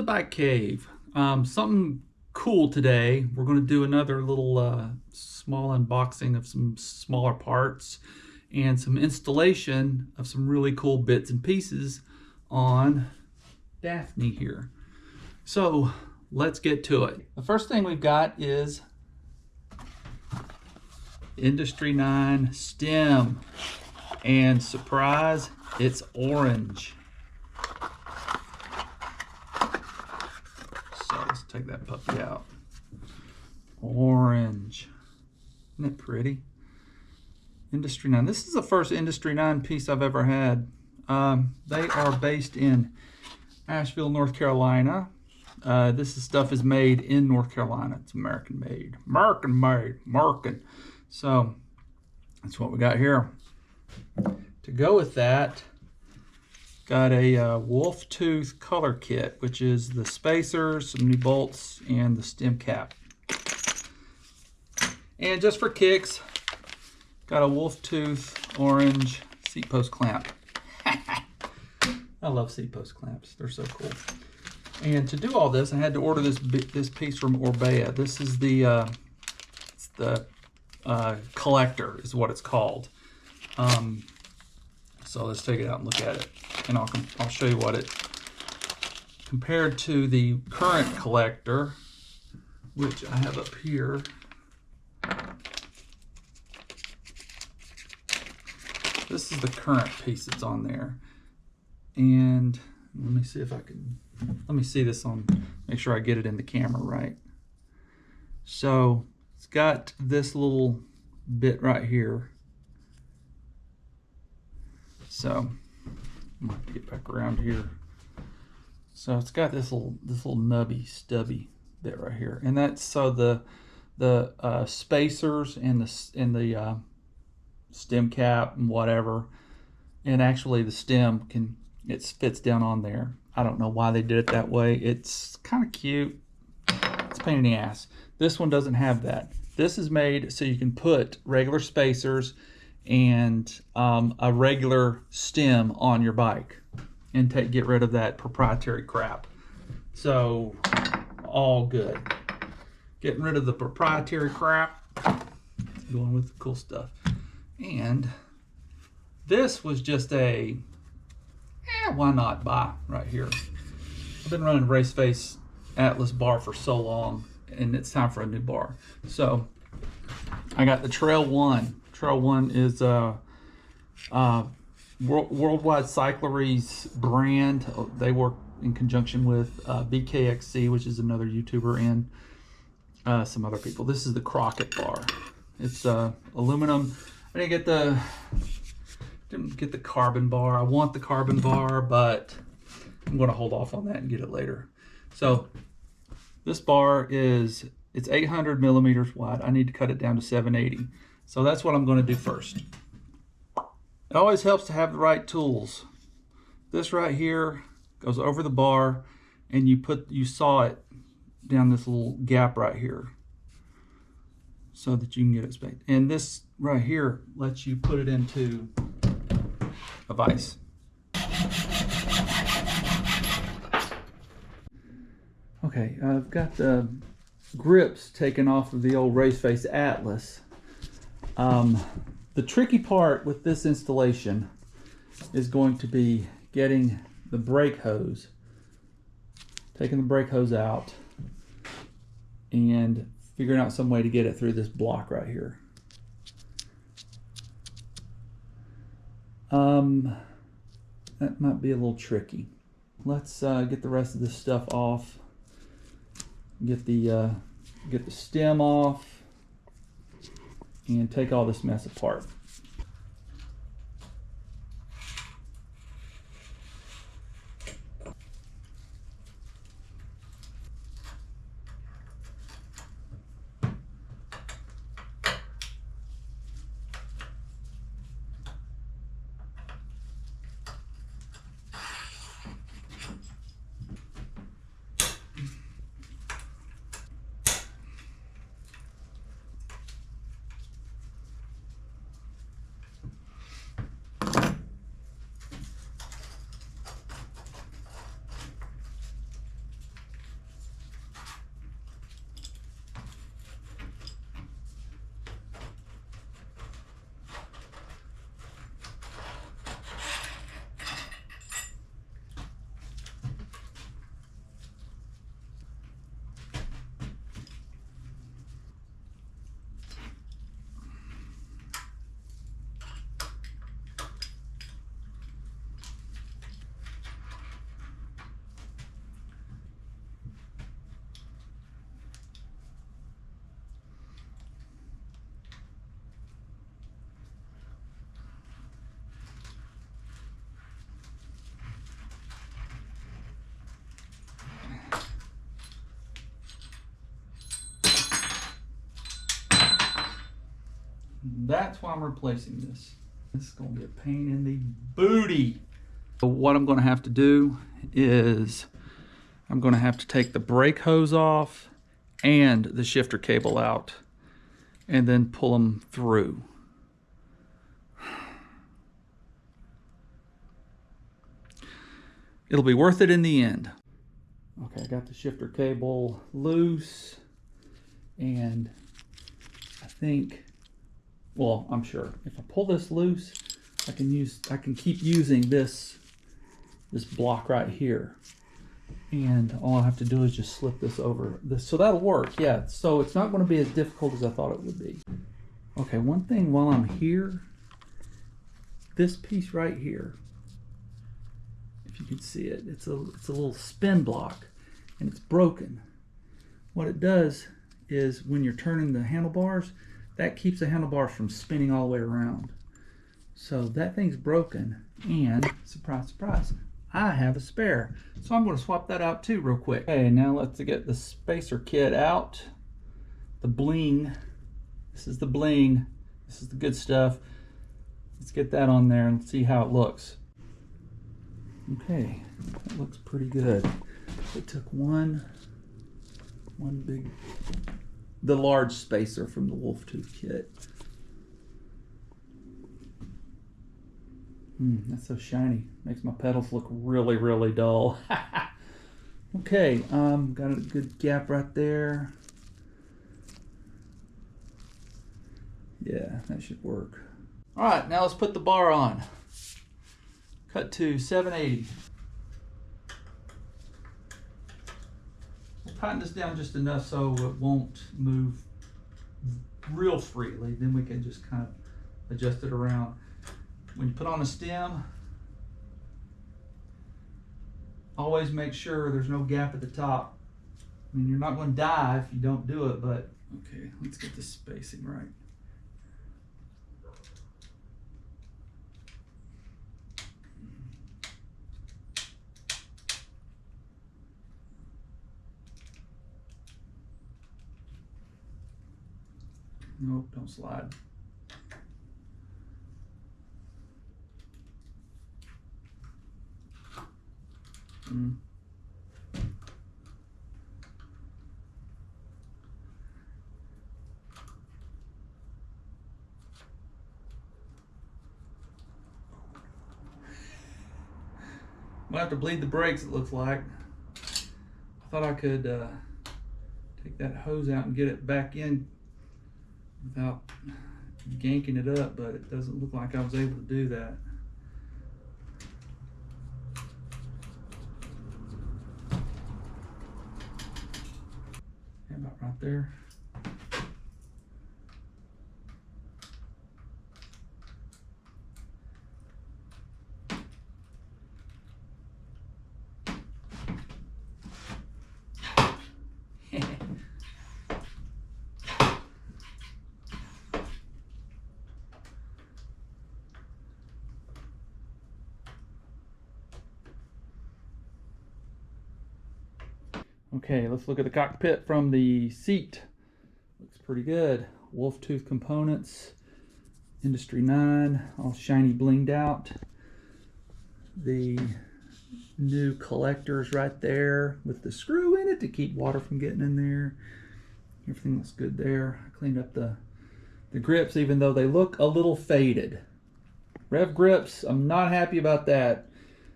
bike cave. Something cool today. We're going to do another little small unboxing of some smaller parts and some installation of some really cool bits and pieces on Daphne here. So let's get to it. The first thing we've got is Industry 9 stem, and surprise, it's orange. So let's take that puppy out. Orange. Isn't it pretty? Industry 9. This is the first Industry 9 piece I've ever had. They are based in Asheville, North Carolina. This stuff is made in North Carolina. It's American made. American made. American. So that's what we got here. To go with that, got a wolf tooth color kit, which is the spacers, some new bolts, and the stem cap. And just for kicks, got a wolf tooth orange seat post clamp. I love seat post clamps. They're so cool. And to do all this, I had to order this piece from Orbea. This is the collector is what it's called. So let's take it out and look at it, and I'll show you what it compared to the current collector, which I have up here. This is the current piece that's on there, and let me see if I can. Let me see this on. Make sure I get it in the camera right. So it's got this little bit right here. So I'm gonna have to get back around here. So it's got this little nubby, stubby bit right here, and that's so the spacers and the stem cap and whatever, and actually the stem fits down on there. I don't know why they did it that way. It's kind of cute. It's a pain in the ass. This one doesn't have that. This is made so you can put regular spacers and a regular stem on your bike and get rid of that proprietary crap. So all good. Getting rid of the proprietary crap, going with the cool stuff. And this was just a why not buy right here. I've been running Race Face Atlas bar for so long, and it's time for a new bar. So I got the Trail 1. Trail 1 is Worldwide Cyclery's brand. They work in conjunction with BKXC, which is another YouTuber, and some other people. This is the Crockett bar. It's aluminum. I didn't get the carbon bar. I want the carbon bar, but I'm going to hold off on that and get it later. So this bar it's 800 millimeters wide. I need to cut it down to 780. So that's what I'm going to do first. It always helps to have the right tools. This right here goes over the bar, and you saw it down this little gap right here so that you can get it spaced. And this right here lets you put it into a vise. Okay, I've got the grips taken off of the old Race Face Atlas. The tricky part with this installation is going to be getting the brake hose, taking the brake hose out, and figuring out some way to get it through this block right here. That might be a little tricky. Let's get the rest of this stuff off. Get the stem off and take all this mess apart. That's why I'm replacing this. This is gonna be a pain in the booty. So what I'm gonna have to do is I'm gonna have to take the brake hose off and the shifter cable out and then pull them through. It'll be worth it in the end. Okay, I got the shifter cable loose, and I think, well, I'm sure if I pull this loose, I can keep using this block right here. And all I have to do is just slip this over this. So that'll work, yeah. So it's not going to be as difficult as I thought it would be. Okay, one thing while I'm here, this piece right here, if you can see it, it's a little spin block and it's broken. What it does is when you're turning the handlebars, that keeps the handlebars from spinning all the way around. So that thing's broken, and surprise, surprise, I have a spare. So I'm going to swap that out too real quick. Okay, now let's get the spacer kit out. The bling. This is the bling. This is the good stuff. Let's get that on there and see how it looks. Okay, that looks pretty good. It took the large spacer from the wolf tooth kit. That's so shiny. Makes my pedals look really, really dull. Okay, got a good gap right there. Yeah, that should work. All right, now let's put the bar on. Cut to 780. We'll tighten this down just enough so it won't move real freely. Then we can just kind of adjust it around. When you put on a stem, always make sure there's no gap at the top. I mean, you're not going to die if you don't do it, but okay, let's get the spacing right. Nope, don't slide. Might have to bleed the brakes, it looks like. I thought I could take that hose out and get it back in without ganking it up, but it doesn't look like I was able to do that. About right there. Okay, let's look at the cockpit from the seat. Looks pretty good. Wolf tooth components, Industry 9, all shiny blinged out. The new collectors right there with the screw in it to keep water from getting in there. Everything looks good there. I cleaned up the grips, even though they look a little faded. Rev grips, I'm not happy about that.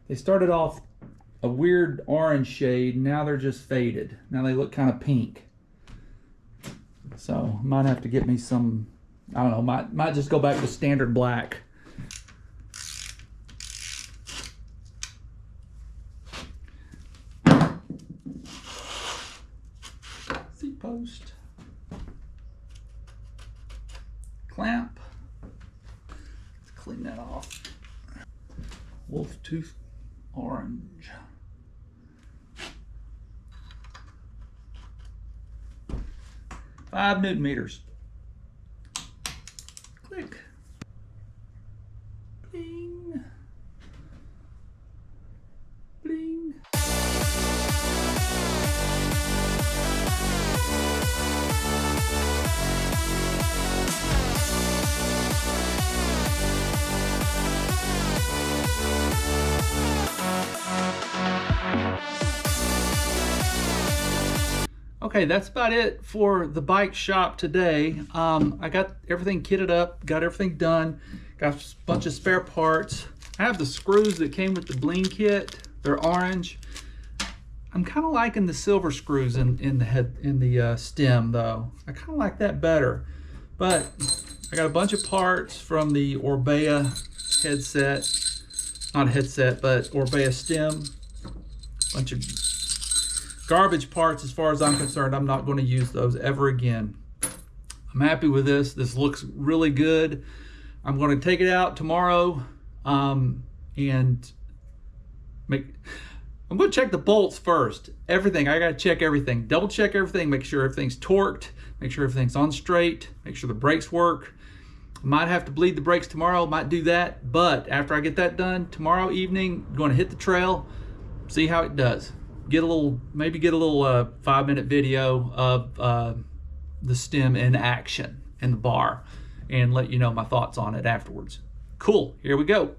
They started off a weird orange shade, now they're just faded. Now they look kind of pink. So might have to get me some, I don't know, might just go back to standard black. Seat post. Clamp. Let's clean that off. Wolf tooth orange. 5 Newton meters. Click. Bling. Bling. Okay, that's about it for the bike shop today. I got everything kitted up, got everything done, got a bunch of spare parts. I have the screws that came with the bling kit. They're orange. I'm kind of liking the silver screws in the stem though. I kind of like that better. But I got a bunch of parts from the Orbea headset, not a headset, but Orbea stem. Bunch of garbage parts as far as I'm concerned. I'm not going to use those ever again. I'm happy with this. This looks really good. I'm going to take it out tomorrow and I'm going to check the bolts first. Everything. I got to check everything. Double check everything. Make sure everything's torqued. Make sure everything's on straight. Make sure the brakes work. I might have to bleed the brakes tomorrow. Might do that. But after I get that done, tomorrow evening, I'm going to hit the trail, see how it does. Maybe get a little 5-minute video of the stem in action and the bar, and let you know my thoughts on it afterwards. Cool. Here we go.